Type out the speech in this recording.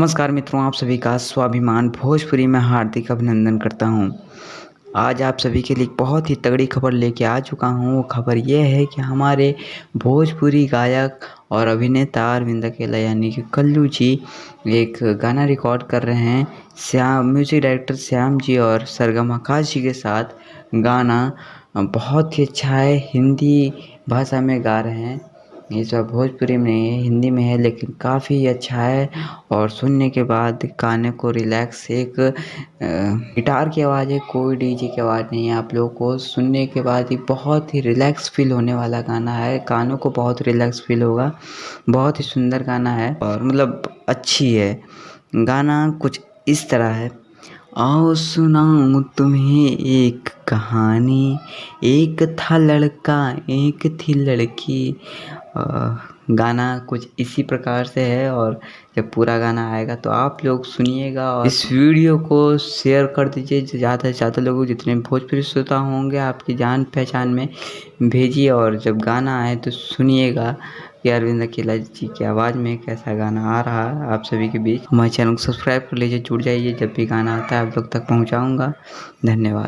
नमस्कार मित्रों, आप सभी का स्वाभिमान भोजपुरी में हार्दिक अभिनंदन करता हूं। आज आप सभी के लिए एक बहुत ही तगड़ी खबर लेके आ चुका हूं। वो खबर ये है कि हमारे भोजपुरी गायक और अभिनेता अरविंद अकेला यानी कि कल्लू जी एक गाना रिकॉर्ड कर रहे हैं। म्यूजिक डायरेक्टर श्याम जी और सरगम आकाश जी के साथ गाना बहुत ही अच्छा है। हिंदी भाषा में गा रहे हैं, ये सब भोजपुरी में नहीं है, हिंदी में है, लेकिन काफ़ी अच्छा है। और सुनने के बाद कानों को रिलैक्स, एक गिटार की आवाज़ है, कोई डीजे की आवाज़ नहीं है। आप लोगों को सुनने के बाद ही बहुत ही रिलैक्स फील होने वाला गाना है, कानों को बहुत रिलैक्स फील होगा। बहुत ही सुंदर गाना है और मतलब अच्छी है। गाना कुछ इस तरह है। आओ सुनाऊं तुम्हें एक कहानी, एक था लड़का एक थी लड़की। गाना कुछ इसी प्रकार से है और जब पूरा गाना आएगा तो आप लोग सुनिएगा और इस वीडियो को शेयर कर दीजिए ज़्यादा से ज़्यादा लोग, जितने भोजपुरी श्रोता होंगे आपकी जान पहचान में भेजिए। और जब गाना आए तो सुनिएगा कि अरविंद अकेला जी की आवाज़ में कैसा गाना आ रहा है आप सभी के बीच। हमारे चैनल को सब्सक्राइब कर लीजिए, जुड़ जाइए, जब भी गाना आता है आप लोग तक पहुँचाऊँगा। धन्यवाद।